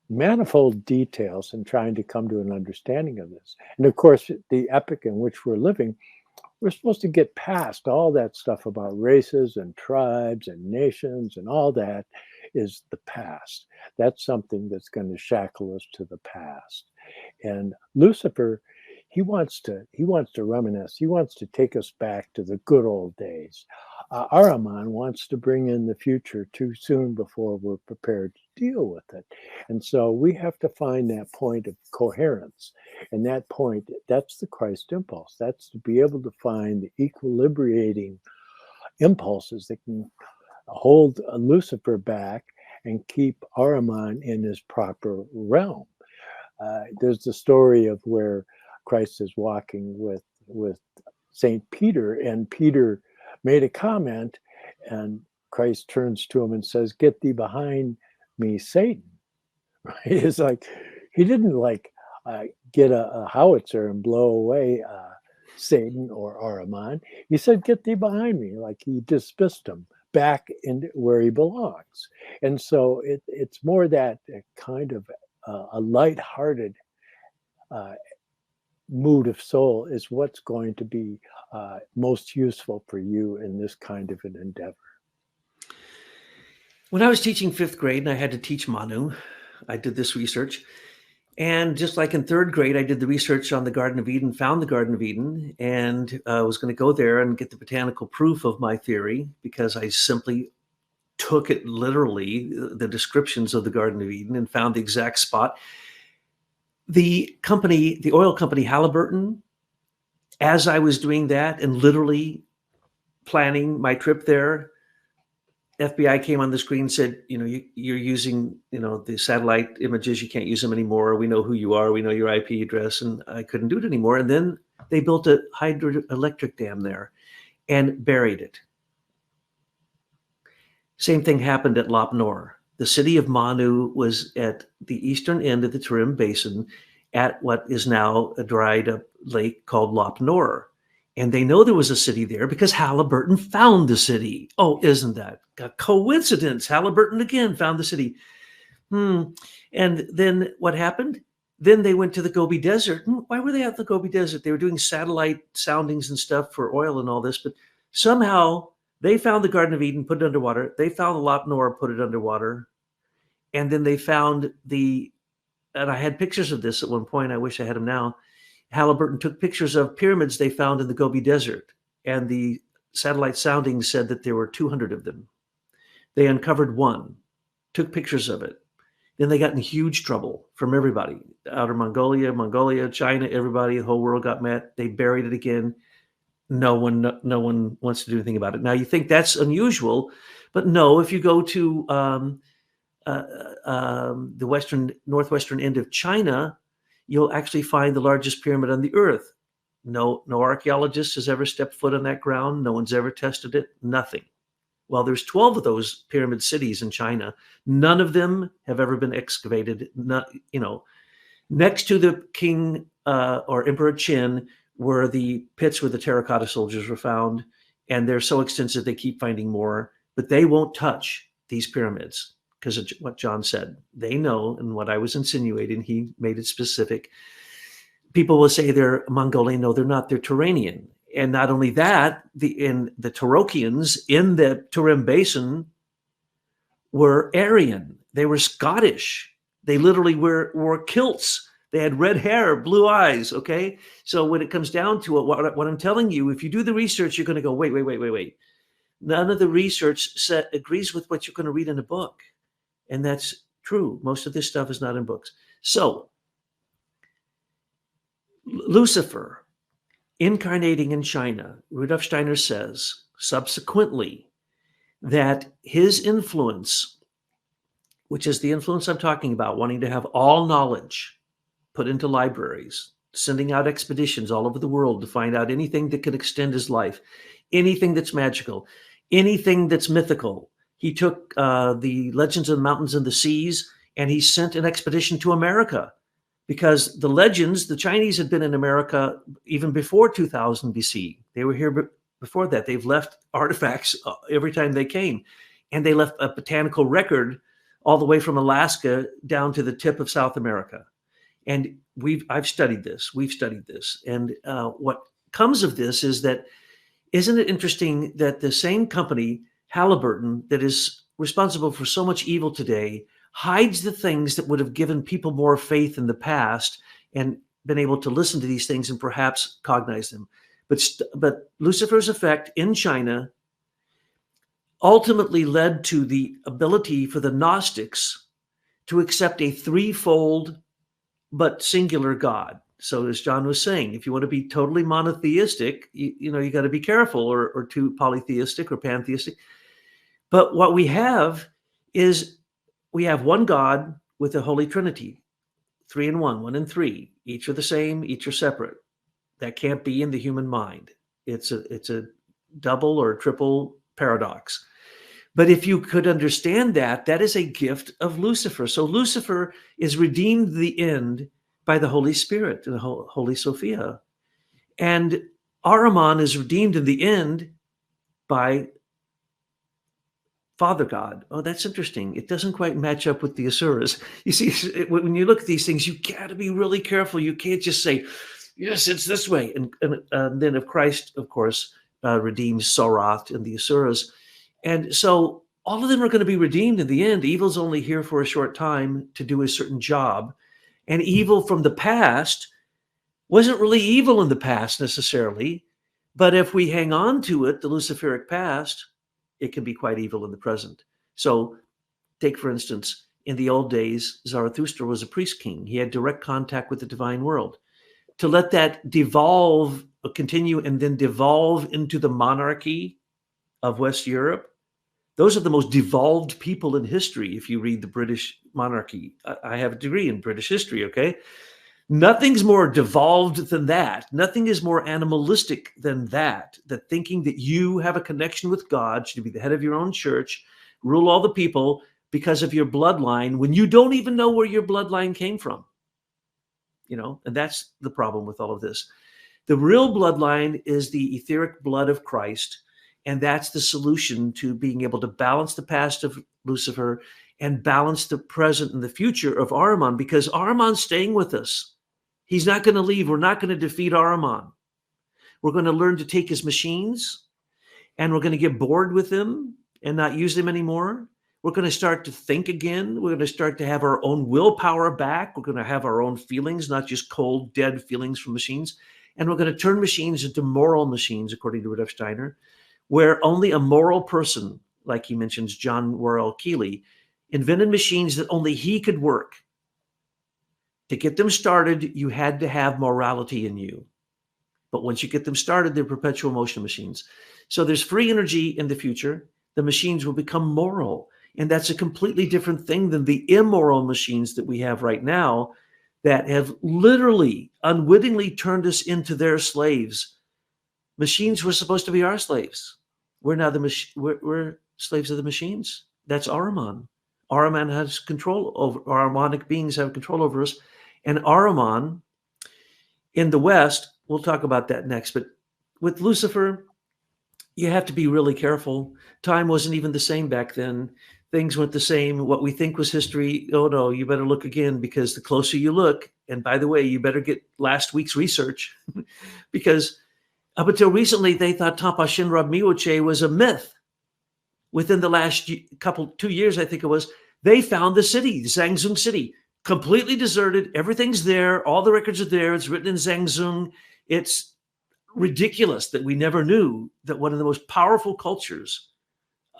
manifold details in trying to come to an understanding of this. And of course, the epoch in which we're living, we're supposed to get past all that stuff about races and tribes and nations, and all that is the past. That's something that's going to shackle us to the past. And Lucifer, he wants to reminisce. He wants to take us back to the good old days. Ahriman wants to bring in the future too soon before we're prepared to deal with it. And so we have to find that point of coherence. And that point, that's the Christ impulse. That's to be able to find the equilibrating impulses that can hold Lucifer back and keep Ahriman in his proper realm. There's the story of where Christ is walking with Saint Peter, and Peter made a comment, and Christ turns to him and says, "Get thee behind me, Satan." Right? It's like he didn't get a howitzer and blow away Satan or Ahriman. He said, "Get thee behind me," like he dismissed him back into where he belongs. And so it's more that kind of a lighthearted mood of soul is what's going to be most useful for you in this kind of an endeavor. When I was teaching fifth grade and I had to teach Manu, I did this research. And just like in third grade, I did the research on the Garden of Eden, found the Garden of Eden, and was going to go there and get the botanical proof of my theory, because I simply took it literally, the descriptions of the Garden of Eden, and found the exact spot. The oil company Halliburton, as I was doing that and literally planning my trip there, FBI came on the screen and said, you're using, the satellite images. You can't use them anymore. We know who you are. We know your IP address. And I couldn't do it anymore. And then they built a hydroelectric dam there and buried it. Same thing happened at Lop Nor. The city of Manu was at the eastern end of the Tarim Basin at what is now a dried up lake called Lop Nor. And they know there was a city there because Halliburton found the city. Oh, isn't that a coincidence? Halliburton again found the city. And then what happened? Then they went to the Gobi Desert. Why were they at the Gobi Desert? They were doing satellite soundings and stuff for oil and all this, but somehow they found the Garden of Eden, put it underwater. They found the Lop Nor, put it underwater. And then they found and I had pictures of this at one point. I wish I had them now. Halliburton took pictures of pyramids they found in the Gobi Desert, and the satellite soundings said that there were 200 of them. They uncovered one, took pictures of it. Then they got in huge trouble from everybody. Outer Mongolia, China, everybody, the whole world got mad. They buried it again. no one wants to do anything about it. Now, you think that's unusual, but no, if you go to the northwestern end of China, you'll actually find the largest pyramid on the earth. No archaeologist has ever stepped foot on that ground. No one's ever tested it. Nothing. Well, there's 12 of those pyramid cities in China. None of them have ever been excavated. Next to the king or Emperor Qin were the pits where the terracotta soldiers were found, and they're so extensive they keep finding more, but they won't touch these pyramids because of what John said. They know, and what I was insinuating, he made it specific. People will say they're Mongolian. No, they're not. They're Turanian. And not only that, the Tarokians in the Turin Basin were Aryan. They were Scottish. They literally wore kilts. They had red hair, blue eyes, okay? So when it comes down to it, what I'm telling you, if you do the research, you're going to go, wait. None of the research set agrees with what you're going to read in a book. And that's true. Most of this stuff is not in books. So Lucifer, incarnating in China, Rudolf Steiner says subsequently that his influence, which is the influence I'm talking about, wanting to have all knowledge put into libraries, sending out expeditions all over the world to find out anything that could extend his life, anything that's magical, anything that's mythical. He took the legends of the mountains and the seas, and he sent an expedition to America because the legends, the Chinese had been in America even before 2000 BC. They were here before that. They've left artifacts every time they came, and they left a botanical record all the way from Alaska down to the tip of South America. And I've studied this. We've studied this. And what comes of this is that, isn't it interesting that the same company, Halliburton, that is responsible for so much evil today, hides the things that would have given people more faith in the past and been able to listen to these things and perhaps cognize them. But Lucifer's effect in China ultimately led to the ability for the Gnostics to accept a threefold but singular God. So as John was saying, if you want to be totally monotheistic, you got to be careful, or too polytheistic or pantheistic. But what we have is we have one God with a Holy Trinity, 3 in 1, 1 in 3. Each are the same, each are separate. That can't be in the human mind. It's a double or triple paradox. But if you could understand that, that is a gift of Lucifer. So Lucifer is redeemed to the end by the Holy Spirit, the Holy Sophia. And Ahriman is redeemed in the end by Father God. Oh, that's interesting. It doesn't quite match up with the Asuras. You see, when you look at these things, you got to be really careful. You can't just say, yes, it's this way. And then if Christ, of course, redeems Soroth and the Asuras. And so all of them are going to be redeemed in the end. Evil's only here for a short time to do a certain job. And evil from the past wasn't really evil in the past necessarily. But if we hang on to it, the Luciferic past, it can be quite evil in the present. So take, for instance, in the old days, Zarathustra was a priest king. He had direct contact with the divine world. To let that devolve, continue, and then devolve into the monarchy of West Europe, those are the most devolved people in history. If you read the British monarchy, I have a degree in British history, okay? Nothing's more devolved than that. Nothing is more animalistic than that, that thinking that you have a connection with God, should be the head of your own church, rule all the people because of your bloodline, when you don't even know where your bloodline came from. And that's the problem with all of this. The real bloodline is the etheric blood of Christ. And that's the solution to being able to balance the past of Lucifer and balance the present and the future of Ahriman, because Ahriman's staying with us. He's not going to leave. We're not going to defeat Ahriman. We're going to learn to take his machines, and we're going to get bored with them and not use them anymore. We're going to start to think again. We're going to start to have our own willpower back. We're going to have our own feelings, not just cold, dead feelings from machines. And we're going to turn machines into moral machines, according to Rudolf Steiner, where only a moral person, like he mentions John Worrell Keeley, invented machines that only he could work. To get them started, you had to have morality in you. But once you get them started, they're perpetual motion machines. So there's free energy in the future. The machines will become moral. And that's a completely different thing than the immoral machines that we have right now that have literally unwittingly turned us into their slaves. Machines were supposed to be our slaves. We're now we're slaves of the machines. That's Ahriman. Ahriman has control over, Ahrimanic beings have control over us. And Ahriman in the West, we'll talk about that next, but with Lucifer, you have to be really careful. Time wasn't even the same back then. Things weren't the same. What we think was history, oh no, you better look again, because the closer you look, and by the way, you better get last week's research, because up until recently, they thought Tampa Shinra Miwoche was a myth. Within the last 2 years, I think it was, they found the city, Zhangzhou City, completely deserted. Everything's there. All the records are there. It's written in Zhangzhou. It's ridiculous that we never knew that one of the most powerful cultures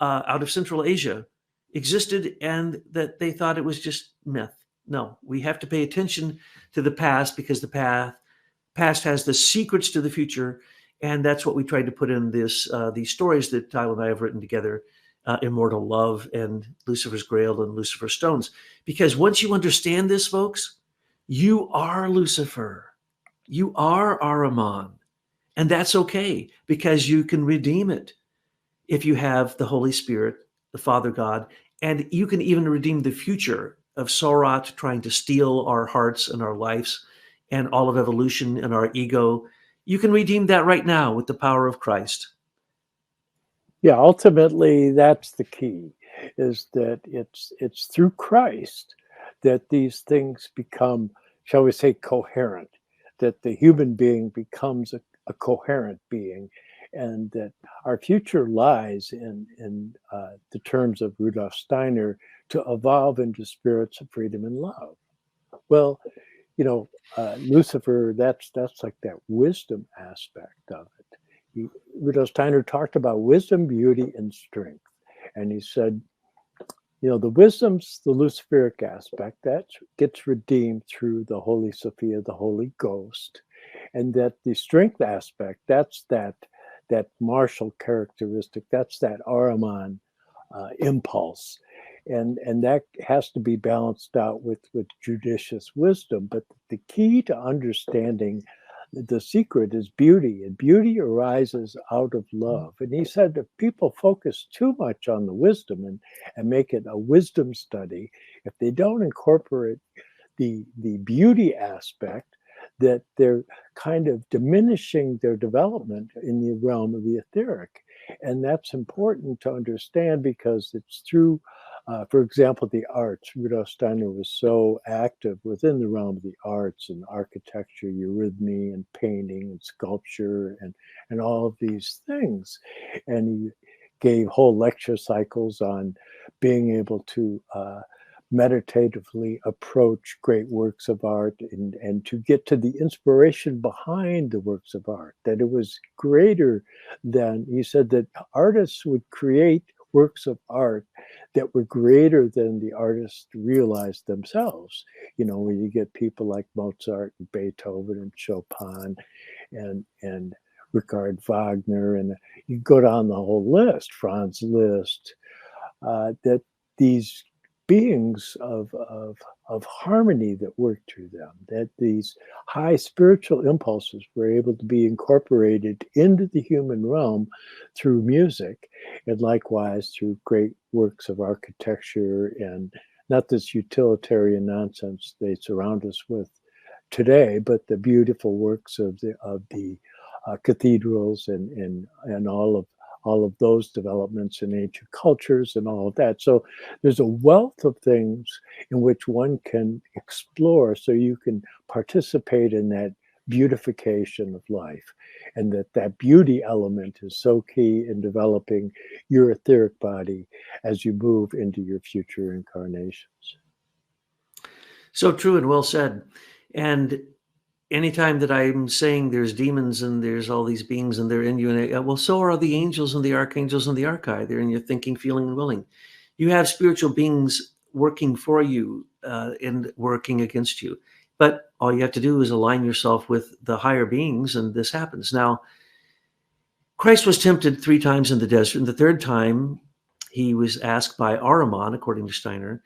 out of Central Asia existed, and that they thought it was just myth. No, we have to pay attention to the past, because the past has the secrets to the future. And that's what we tried to put in these stories that Tyler and I have written together, Immortal Love and Lucifer's Grail and Lucifer's Stones. Because once you understand this, folks, you are Lucifer. You are Ahriman. And that's okay, because you can redeem it if you have the Holy Spirit, the Father God, and you can even redeem the future of Sorat trying to steal our hearts and our lives and all of evolution and our ego. You can redeem that right now with the power of Christ. Yeah, ultimately, that's the key, is that it's through Christ that these things become, shall we say, coherent, that the human being becomes a coherent being, and that our future lies in the terms of Rudolf Steiner, to evolve into spirits of freedom and love. Well, you know, Lucifer, that's like that wisdom aspect of it. Rudolf Steiner talked about wisdom, beauty, and strength. And he said, you know, the wisdom's the Luciferic aspect that gets redeemed through the Holy Sophia, the Holy Ghost. And that the strength aspect, that's that martial characteristic, that's that Ahriman impulse. And that has to be balanced out with judicious wisdom. But the key to understanding the secret is beauty, and beauty arises out of love. And he said if people focus too much on the wisdom and make it a wisdom study, if they don't incorporate the beauty aspect, that they're kind of diminishing their development in the realm of the etheric. And that's important to understand, because it's through for example, the arts. Rudolf Steiner was so active within the realm of the arts and architecture, eurythmy and painting and sculpture and all of these things. And he gave whole lecture cycles on being able to meditatively approach great works of art and to get to the inspiration behind the works of art, that it was greater than, he said that artists would create works of art that were greater than the artists realized themselves. You know, when you get people like Mozart and Beethoven and Chopin and Richard Wagner, and you go down the whole list, Franz Liszt, that these beings of harmony that worked through them, that these high spiritual impulses were able to be incorporated into the human realm through music, and likewise through great works of architecture, and not this utilitarian nonsense they surround us with today, but the beautiful works of the cathedrals and all of those developments in ancient cultures and all of that. So there's a wealth of things in which one can explore, so you can participate in that beautification of life. And that beauty element is so key in developing your etheric body as you move into your future incarnations. So true and well said. And anytime that I'm saying there's demons and there's all these beings and they're in you, and well, so are the angels and the archangels and the archai. They're in your thinking, feeling, and willing. You have spiritual beings working for you and working against you. But all you have to do is align yourself with the higher beings, and this happens. Now, Christ was tempted 3 times in the desert, and the third time he was asked by Ahriman, according to Steiner,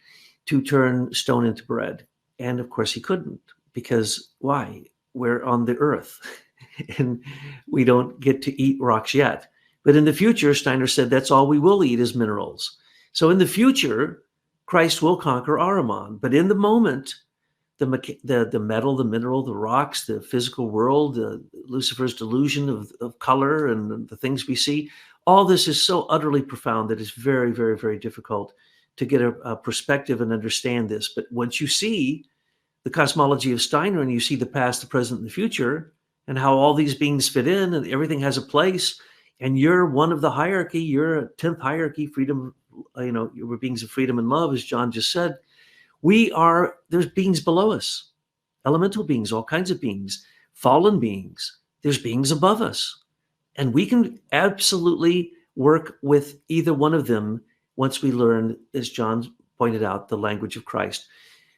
to turn stone into bread. And of course he couldn't, because why? We're on the earth and we don't get to eat rocks yet. But in the future, Steiner said, that's all we will eat is minerals. So in the future, Christ will conquer Ahriman. But in the moment, the metal, the mineral, the rocks, the physical world, Lucifer's delusion of color and the things we see, all this is so utterly profound that it's very, very, very difficult to get a perspective and understand this. But once you see the cosmology of Steiner and you see the past, the present, and the future, and how all these beings fit in and everything has a place, and you're one of the hierarchy, you're a 10th hierarchy, freedom, we're beings of freedom and love, as John just said. There's beings below us, elemental beings, all kinds of beings, fallen beings. There's beings above us. And we can absolutely work with either one of them once we learn, as John pointed out, the language of Christ.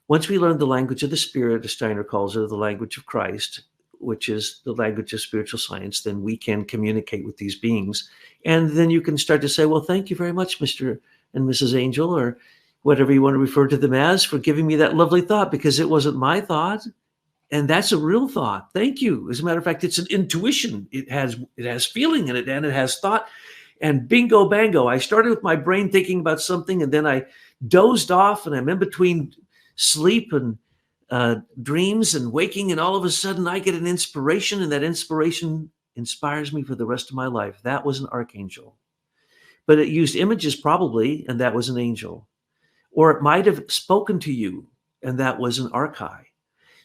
Once we learn the language of the Spirit, as Steiner calls it, the language of Christ, which is the language of spiritual science, then we can communicate with these beings. And then you can start to say, well, thank you very much, Mr. and Mrs. Angel, or whatever you want to refer to them as, for giving me that lovely thought, because it wasn't my thought. And that's a real thought. Thank you. As a matter of fact, it's an intuition. It has feeling in it, and it has thought. And bingo, bango. I started with my brain thinking about something, and then I dozed off, and I'm in between sleep and dreams and waking, and all of a sudden I get an inspiration, and that inspiration inspires me for the rest of my life. That was an archangel. But it used images probably, and that was an angel. Or it might have spoken to you, and that was an archai.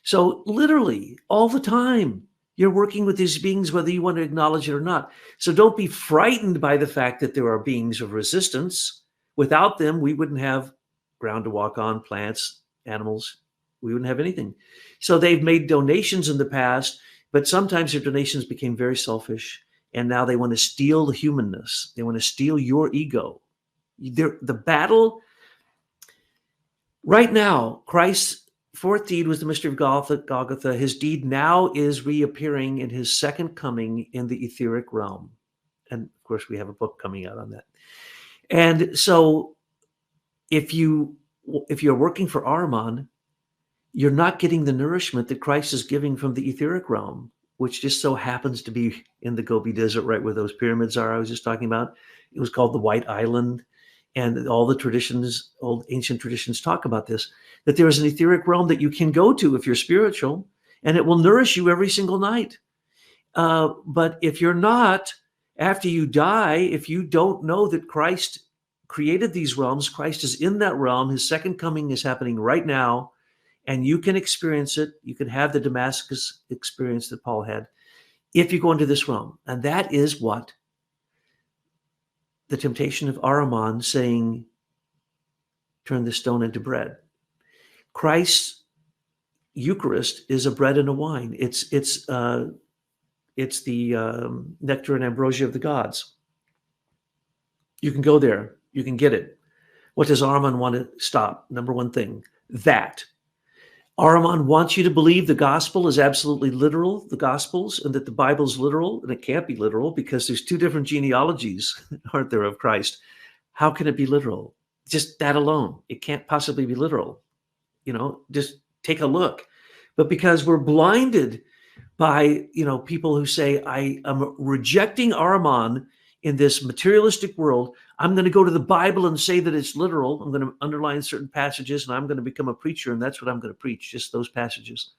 So literally, all the time, you're working with these beings, whether you want to acknowledge it or not. So don't be frightened by the fact that there are beings of resistance. Without them, we wouldn't have ground to walk on, plants, animals. We wouldn't have anything. So they've made donations in the past, but sometimes their donations became very selfish, and now they want to steal the humanness. They want to steal your ego. The battle right now, Christ's fourth deed was the mystery of Golgotha. His deed now is reappearing in his second coming in the etheric realm. And of course, we have a book coming out on that. And so if you're working for Ahriman, you're not getting the nourishment that Christ is giving from the etheric realm, which just so happens to be in the Gobi Desert, right where those pyramids are I was just talking about. It was called the White Island. And all the traditions, old ancient traditions talk about this, that there is an etheric realm that you can go to if you're spiritual, and it will nourish you every single night. But if you're not, after you die, if you don't know that Christ created these realms, Christ is in that realm, his second coming is happening right now, and you can experience it. You can have the Damascus experience that Paul had if you go into this realm. And that is what the temptation of Ahriman saying, turn the stone into bread. Christ's Eucharist is a bread and a wine. It's the nectar and ambrosia of the gods. You can go there. You can get it. What does Ahriman want to stop? Number one thing, that. Ahriman wants you to believe the gospel is absolutely literal, the gospels, and that the Bible is literal, and it can't be literal because there's 2 different genealogies, aren't there, of Christ. How can it be literal? Just that alone. It can't possibly be literal. Just take a look. But because we're blinded by, people who say, I am rejecting Ahriman in this materialistic world, I'm going to go to the Bible and say that it's literal. I'm going to underline certain passages, and I'm going to become a preacher, and that's what I'm going to preach, just those passages.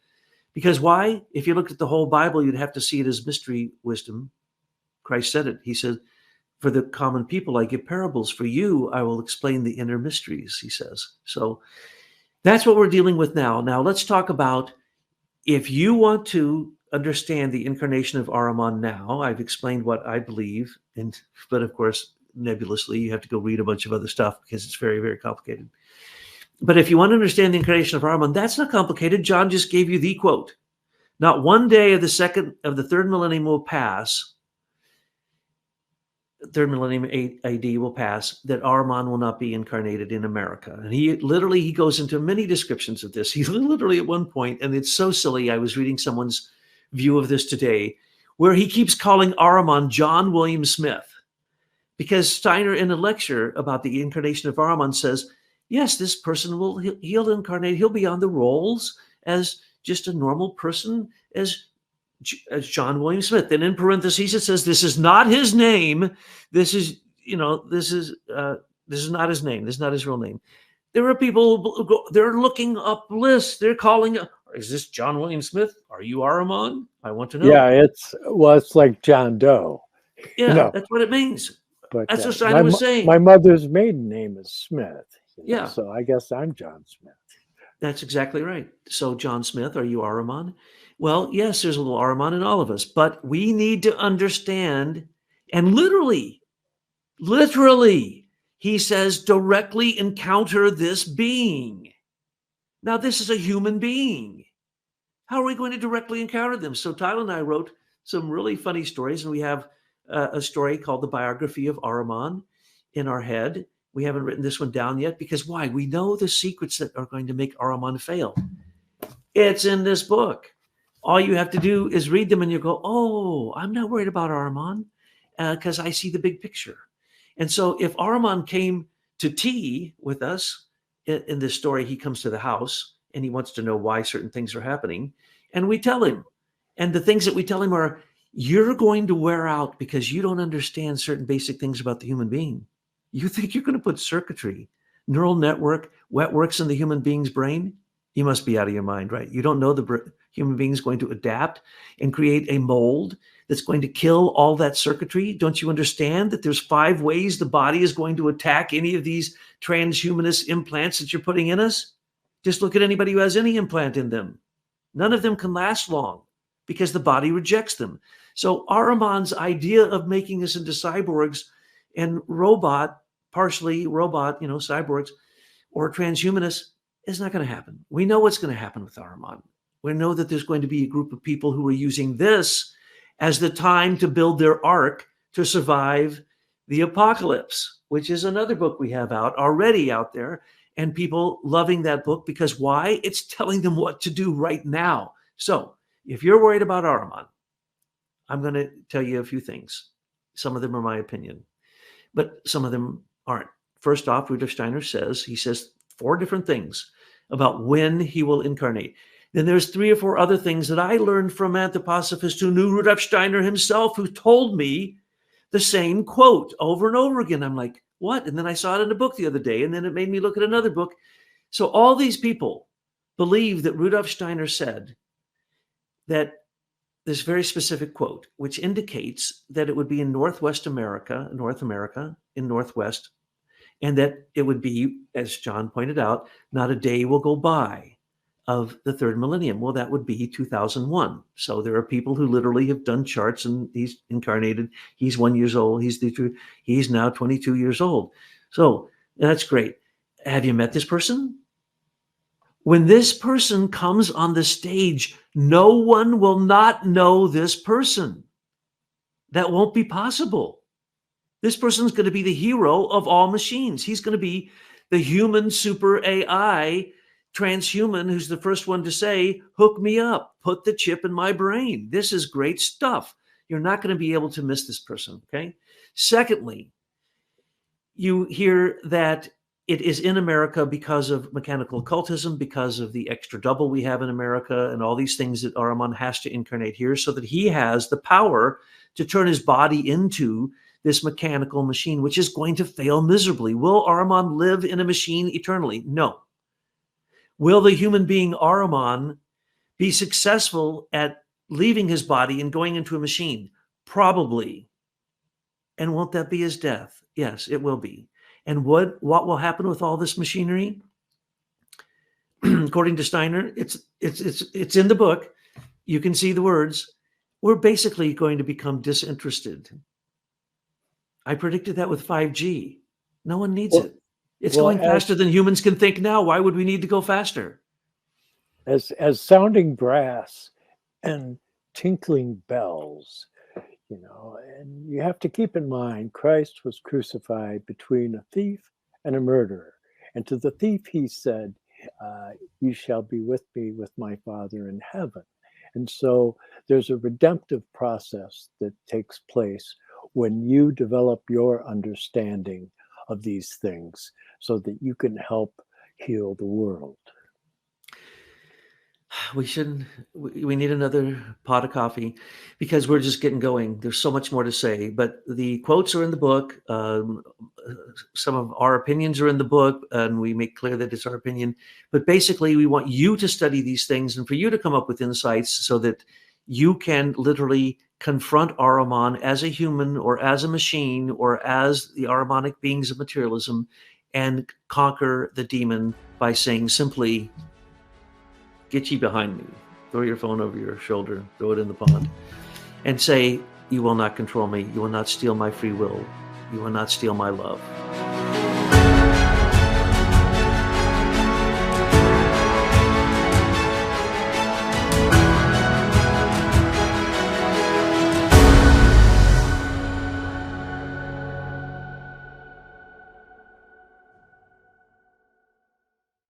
Because why? If you looked at the whole Bible, you'd have to see it as mystery wisdom. Christ said it. He said, for the common people, I give parables. For you, I will explain the inner mysteries, he says. So that's what we're dealing with now. Now, let's talk about, if you want to understand the incarnation of Ahriman now, I've explained what I believe, but of course, nebulously, you have to go read a bunch of other stuff because it's very, very complicated. But if you want to understand the incarnation of Ahriman, that's not complicated. John just gave you the quote. Not one day of the third millennium will pass third millennium AD will pass, that Ahriman will not be incarnated in America. And he goes into many descriptions of this. He literally at one point, and it's so silly, I was reading someone's view of this today, where he keeps calling Ahriman John William Smith. Because Steiner in a lecture about the incarnation of Ahriman says, yes, this person he'll incarnate, he'll be on the rolls as just a normal person, as John William Smith. Then in parentheses it says, this is not his name. This is not his name. This is not his real name. There are people who go, they're looking up lists. They're calling, is this John William Smith? Are you Ahriman? I want to know. Yeah, it's like John Doe. Yeah, that's what it means. But that's what Steiner was saying. My mother's maiden name is Smith. Yeah. So I guess I'm John Smith. That's exactly right. So John Smith, are you Ahriman? Well, yes, there's a little Ahriman in all of us, but we need to understand, and literally, he says, directly encounter this being. Now, this is a human being. How are we going to directly encounter them? So Tyler and I wrote some really funny stories, and we have a story called The Biography of Ahriman in our head. We haven't written this one down yet because why? We know the secrets that are going to make Ahriman fail. It's in this book. All you have to do is read them and you go, oh, I'm not worried about Ahriman because I see the big picture. And so if Ahriman came to tea with us in this story, he comes to the house and he wants to know why certain things are happening. And we tell him. And the things that we tell him are, you're going to wear out because you don't understand certain basic things about the human being. You think you're going to put circuitry, neural network, wetworks in the human being's brain? You must be out of your mind, right? You don't know the human being is going to adapt and create a mold that's going to kill all that circuitry. Don't you understand that there's 5 ways the body is going to attack any of these transhumanist implants that you're putting in us? Just look at anybody who has any implant in them. None of them can last long because the body rejects them. So Ahriman's idea of making us into cyborgs and partially robot, cyborgs or transhumanists is not going to happen. We know what's going to happen with Ahriman. We know that there's going to be a group of people who are using this as the time to build their ark to survive the apocalypse, which is another book we have already out there, and people loving that book because why? It's telling them what to do right now. So if you're worried about Ahriman, I'm going to tell you a few things. Some of them are my opinion, but some of them aren't. First off, Rudolf Steiner says 4 different things about when he will incarnate. Then there's 3 or 4 other things that I learned from anthroposophists who knew Rudolf Steiner himself, who told me the same quote over and over again. I'm like, what? And then I saw it in a book the other day, and then it made me look at another book. So all these people believe that Rudolf Steiner said that this very specific quote, which indicates that it would be in North America, in Northwest, and that it would be, as John pointed out, not a day will go by of the 3rd millennium. Well, that would be 2001. So there are people who literally have done charts, and he's incarnated. He's 1 year old. He's now 22 years old. So that's great. Have you met this person? When this person comes on the stage, no one will not know this person. That won't be possible. This person's going to be the hero of all machines. He's going to be the human super AI transhuman who's the first one to say, hook me up, put the chip in my brain. This is great stuff. You're not going to be able to miss this person, okay? Secondly, you hear that it is in America because of mechanical occultism, because of the extra double we have in America and all these things that Ahriman has to incarnate here so that he has the power to turn his body into this mechanical machine, which is going to fail miserably. Will Ahriman live in a machine eternally? No. Will the human being Ahriman be successful at leaving his body and going into a machine? Probably. And won't that be his death? Yes, it will be. And what will happen with all this machinery? According to Steiner, it's in the book. You can see the words. We're basically going to become disinterested. I predicted that with 5G. No one needs it. It's going faster than humans can think now. Why would we need to go faster? As sounding brass and tinkling bells, You know, and you have to keep in mind, Christ was crucified between a thief and a murderer. And to the thief, he said, you shall be with me with my Father in heaven. And so there's a redemptive process that takes place when you develop your understanding of these things so that you can help heal the world. We need another pot of coffee because we're just getting going. There's so much more to say, but the quotes are in the book. Some of our opinions are in the book, and we make clear that it's our opinion. But basically, we want you to study these things and for you to come up with insights so that you can literally confront Ahriman as a human or as a machine or as the Ahrimanic beings of materialism and conquer the demon by saying simply, "Get ye behind me." Throw your phone over your shoulder, throw it in the pond, and say, "You will not control me. You will not steal my free will. You will not steal my love."